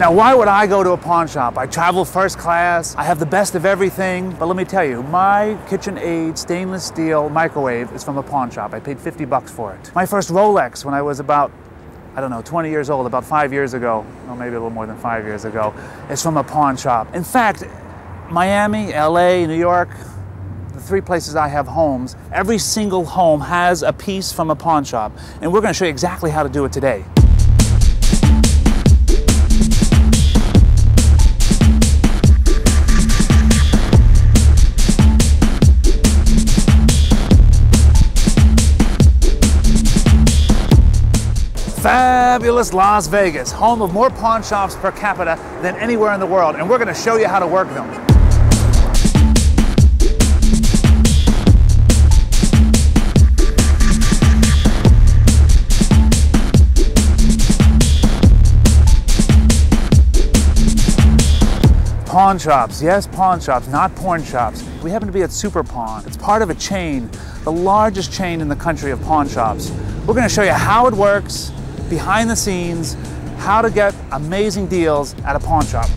Now, why would I go to a pawn shop? I travel first class, I have the best of everything, but let me tell you, my KitchenAid stainless steel microwave is from a pawn shop. I paid 50 bucks for it. My first Rolex when I was about, I don't know, 20 years old, about 5 years ago, or maybe a little more than 5 years ago, is from a pawn shop. In fact, Miami, LA, New York, the three places I have homes, every single home has a piece from a pawn shop, and we're going to show you exactly how to do it today. Fabulous Las Vegas, home of more pawn shops per capita than anywhere in the world, and we're going to show you how to work them. Pawn shops, yes, pawn shops, not porn shops. We happen to be at Super Pawn. It's part of a chain, the largest chain in the country of pawn shops. We're going to show you how it works, behind the scenes, how to get amazing deals at a pawn shop.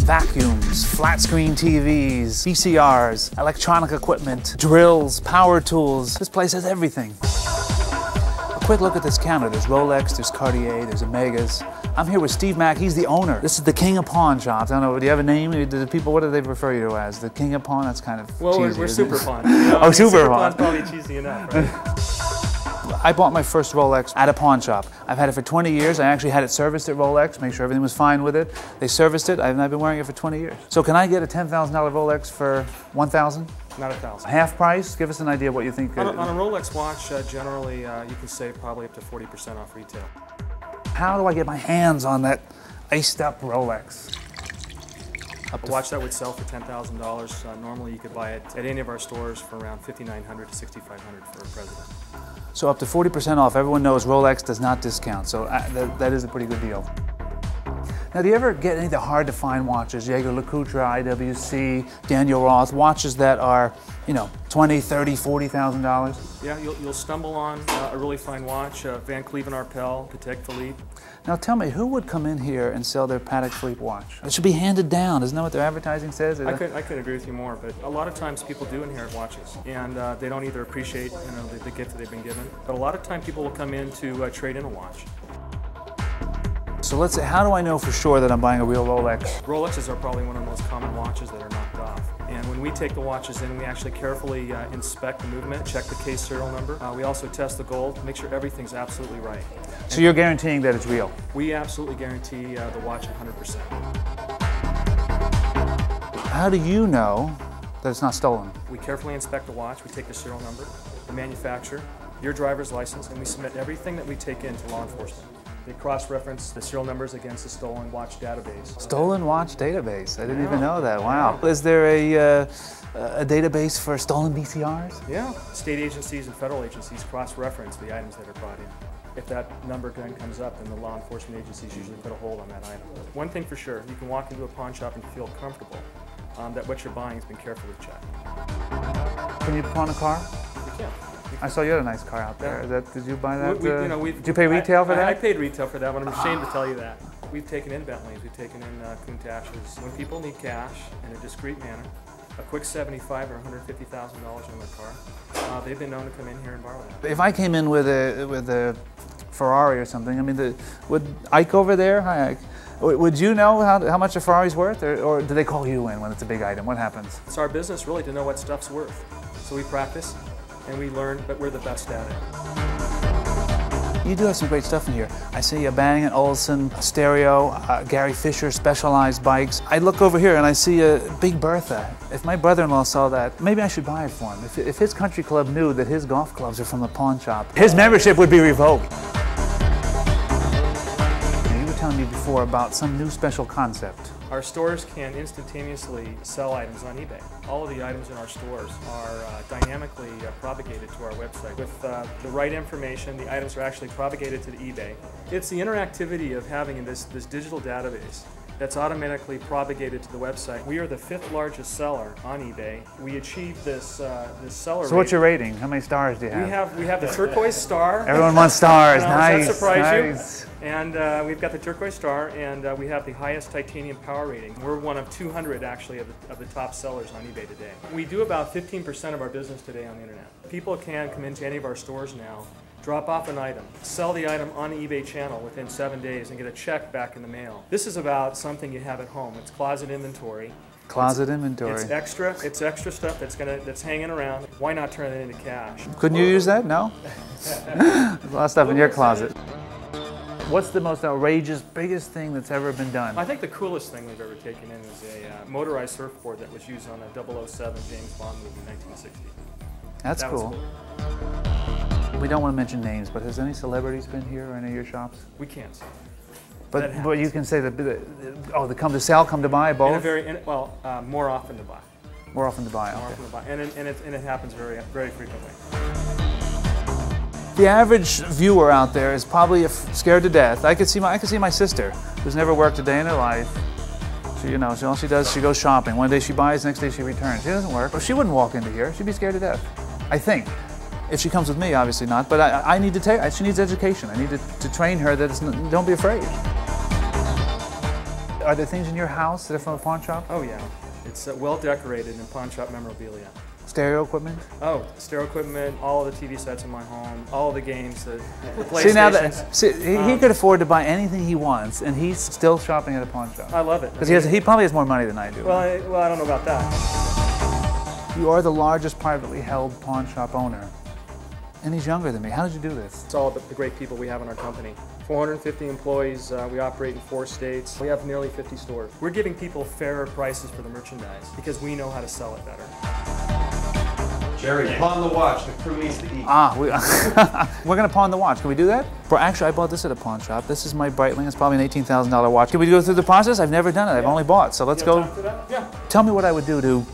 Vacuums, flat screen TVs, VCRs, electronic equipment, drills, power tools. This place has everything. A quick look at this counter. There's Rolex, there's Cartier, there's Omegas. I'm here with Steve Mack. He's the owner. This is the king of pawn shops. I don't know, do you have a name? Do the people, what do they refer you to as? The king of pawn? That's kind of cheesy. We're Super Pawn. You know, oh, Super Pawn. Pawn's probably cheesy enough, right? I bought my first Rolex at a pawn shop. I've had it for 20 years. I actually had it serviced at Rolex, make sure everything was fine with it. They serviced it, and I've been wearing it for 20 years. So can I get a $10,000 Rolex for $1,000? Not $1,000. Half price? Give us an idea what you think. On a Rolex watch, generally, you can save probably up to 40% off retail. How do I get my hands on that iced up Rolex? A watch that would sell for $10,000, normally you could buy it at any of our stores for around $5,900 to $6,500 for a President. So up to 40% off. Everyone knows Rolex does not discount, so that is a pretty good deal. Now, do you ever get any of the hard to find watches? Jaeger-LeCoultre, IWC, Daniel Roth, watches that are, you know, $20,000, $30,000, $40,000? Yeah, you'll stumble on a really fine watch, Van Cleef & Arpels, Patek Philippe. Now tell me, who would come in here and sell their Patek Philippe watch? It should be handed down, isn't that what their advertising says? I couldn't agree with you more, but a lot of times people do inherit watches, and they don't either appreciate the gift that they've been given, but a lot of time people will come in to trade in a watch. So let's say, how do I know for sure that I'm buying a real Rolex? Rolexes are probably one of the most common watches that are knocked off. And when we take the watches in, we actually carefully inspect the movement, check the case serial number. We also test the gold, make sure everything's absolutely right. So you're guaranteeing that it's real? We absolutely guarantee the watch 100%. How do you know that it's not stolen? We carefully inspect the watch, we take the serial number, the manufacturer, your driver's license, and we submit everything that we take in to law enforcement. They cross-reference the serial numbers against the stolen watch database. Stolen watch database? I didn't even know that. Wow. Is there a database for stolen VCRs? Yeah. State agencies and federal agencies cross-reference the items that are brought in. If that number then comes up, then the law enforcement agencies usually put a hold on that item. One thing for sure, you can walk into a pawn shop and feel comfortable that what you're buying has been carefully checked. Can you pawn a car? You can. I saw you had a nice car out there. Yeah. Did you buy that? Did you pay retail for that? I paid retail for that, but I'm ashamed to tell you that. We've taken in Bentleys, we've taken in Countachs. When people need cash in a discreet manner, a quick $75,000 or $150,000 in their car, they've been known to come in here and borrow that. If I came in with a Ferrari or something, I mean, would Ike over there, hi Ike, would you know how much a Ferrari's worth, or do they call you in when it's a big item? What happens? It's our business really to know what stuff's worth. So we practice and we learn, but we're the best at it. You do have some great stuff in here. I see a Bang & Olufsen stereo, Gary Fisher Specialized bikes. I look over here and I see a Big Bertha. If my brother-in-law saw that, maybe I should buy it for him. If his country club knew that his golf clubs are from a pawn shop, his membership would be revoked. You were telling me before about some new special concept. Our stores can instantaneously sell items on eBay. All of the items in our stores are dynamically propagated to our website. With the right information, the items are actually propagated to the eBay. It's the interactivity of having this digital database that's automatically propagated to the website. We are the 5th largest seller on eBay. We achieved this this seller. So what's your rating? How many stars do you have? We have the turquoise star. Everyone wants stars. Does Nice. that surprise Nice. you? And we've got the turquoise star, and we have the highest titanium power rating. We're one of 200 actually of the top sellers on eBay today. We do about 15% of our business today on the internet. People can come into any of our stores now, drop off an item, sell the item on the eBay channel within 7 days, and get a check back in the mail. This is about something you have at home. It's closet inventory. Closet inventory. It's extra stuff that's hanging around. Why not turn it into cash? Couldn't you use that? No? There's a lot of stuff in your closet. What's the most outrageous, biggest thing that's ever been done? I think the coolest thing we've ever taken in is a motorized surfboard that was used on a 007 James Bond movie in 1960. That's cool. We don't want to mention names, but has any celebrities been here or any of your shops? We can't. But you can say that, they come to sell, come to buy, both? More often to buy. More often to buy, okay. More often to buy, and it happens very, very frequently. The average viewer out there is probably scared to death. I could see my sister, who's never worked a day in her life. She, all she does, she goes shopping. One day she buys, next day she returns. She doesn't work. Well, she wouldn't walk into here. She'd be scared to death, I think. If she comes with me, obviously not. But I need to she needs education. I need to train her that don't be afraid. Are there things in your house that are from a pawn shop? Oh yeah, it's well decorated in pawn shop memorabilia. Stereo equipment? Oh, stereo equipment, all of the TV sets in my home, all of the games, the PlayStations. He could afford to buy anything he wants, and he's still shopping at a pawn shop. I love it. Because he probably has more money than I do. Well, I don't know about that. You are the largest privately held pawn shop owner, and he's younger than me. How did you do this? It's all the great people we have in our company. 450 employees, we operate in 4 states. We have nearly 50 stores. We're giving people fairer prices for the merchandise because we know how to sell it better. Jerry, pawn the watch. The crew needs to eat. We're going to pawn the watch. Can we do that? Actually, I bought this at a pawn shop. This is my Breitling. It's probably an $18,000 watch. Can we go through the process? I've never done it. I've only bought. So let's go. Yeah. Tell me what I would do to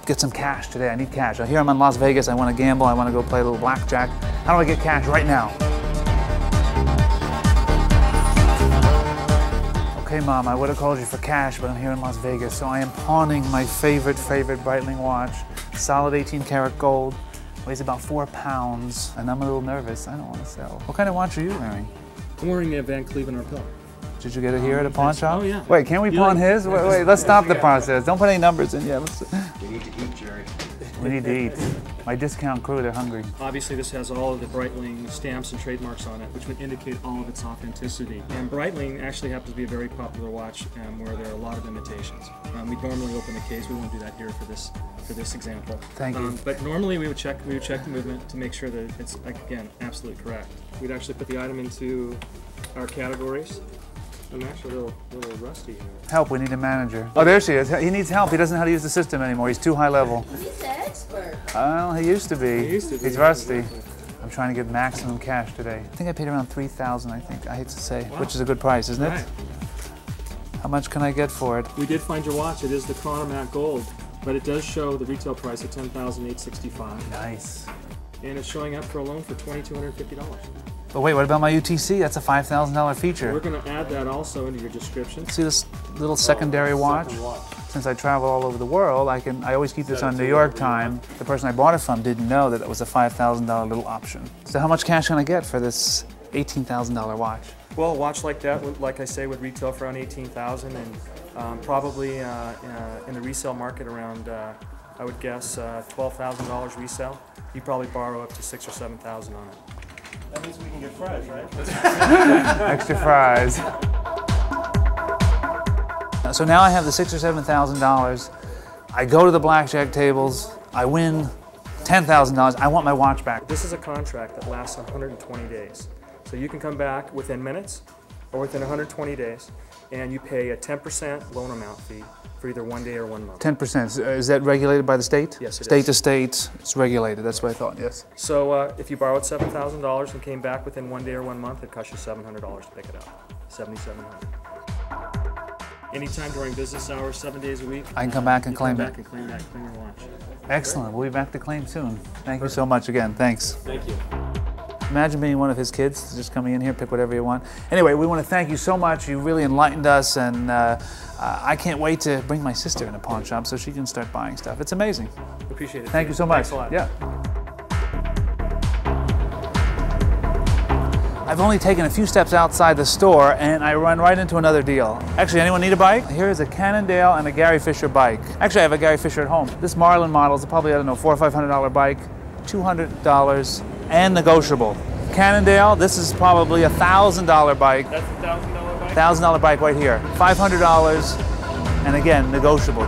get some cash today. I need cash. Here I'm in Las Vegas. I want to gamble. I want to go play a little blackjack. How do I get cash right now? Okay, Mom, I would have called you for cash, but I'm here in Las Vegas, so I am pawning my favorite Breitling watch. Solid 18-karat gold, weighs about 4 pounds, and I'm a little nervous. I don't want to sell. What kind of watch are you wearing? I'm wearing a Van Cleef & Arpels. Did you get it here at a pawn shop? Oh, yeah. Wait, can't we pawn his? Wait, let's stop the process. Don't put any numbers in yet. We need to eat, Jerry. We need to eat. My discount crew, they're hungry. Obviously, this has all of the Breitling stamps and trademarks on it, which would indicate all of its authenticity. And Breitling actually happens to be a very popular watch where there are a lot of imitations. We normally open the case. We won't do that here for this example. Thank you. But normally we would check the movement to make sure that it's, again, absolutely correct. We'd actually put the item into our categories. I'm actually a little rusty here. Help, we need a manager. Oh, there she is. He needs help. He doesn't know how to use the system anymore. He's too high level. He's an expert. Well, he used to be. He used to be. He's rusty. I'm trying to get maximum cash today. I think I paid around $3,000, I think. I hate to say, which is a good price, isn't it? Right. How much can I get for it? We did find your watch. It is the Chronomat Gold, but it does show the retail price at $10,865. Nice. And it's showing up for a loan for $2,250. But wait, what about my UTC? That's a $5,000 feature. We're going to add that also into your description. See this little secondary watch? Since I travel all over the world, I always keep this on New York time. The person I bought it from didn't know that it was a $5,000 little option. So how much cash can I get for this $18,000 watch? Well, a watch like that, like I say, would retail for around $18,000, and probably in the resale market around, I would guess, $12,000 resale. You probably borrow up to $6,000 or $7,000 on it. That means we can get fries, right? Extra fries. So now I have the $6,000 or $7,000. I go to the blackjack tables. I win $10,000. I want my watch back. This is a contract that lasts 120 days. So you can come back within minutes or within 120 days, and you pay a 10% loan amount fee for either 1 day or 1 month. 10%. Is that regulated by the state? Yes, it is. State to state, it's regulated. That's what I thought, yes. So if you borrowed $7,000 and came back within 1 day or 1 month, it cost you $700 to pick it up. $7,700. Anytime during business hours, 7 days a week. I can come back and claim it. Come back and claim that, claim your watch. Excellent. We'll be back to claim soon. Thank you so much again. Thanks. Thank you. Imagine being one of his kids, just coming in here, pick whatever you want. Anyway, we want to thank you so much. You really enlightened us, and I can't wait to bring my sister in a pawn shop so she can start buying stuff. It's amazing. Appreciate it. Thank you so much. Thanks a lot. Yeah. I've only taken a few steps outside the store and I run right into another deal. Actually, anyone need a bike? Here is a Cannondale and a Gary Fisher bike. Actually, I have a Gary Fisher at home. This Marlin model is probably, I don't know, $400 or $500 bike, $200 and negotiable. Cannondale, this is probably a $1,000 bike. That's a $1,000 bike? $1,000 bike right here. $500 and again, negotiable.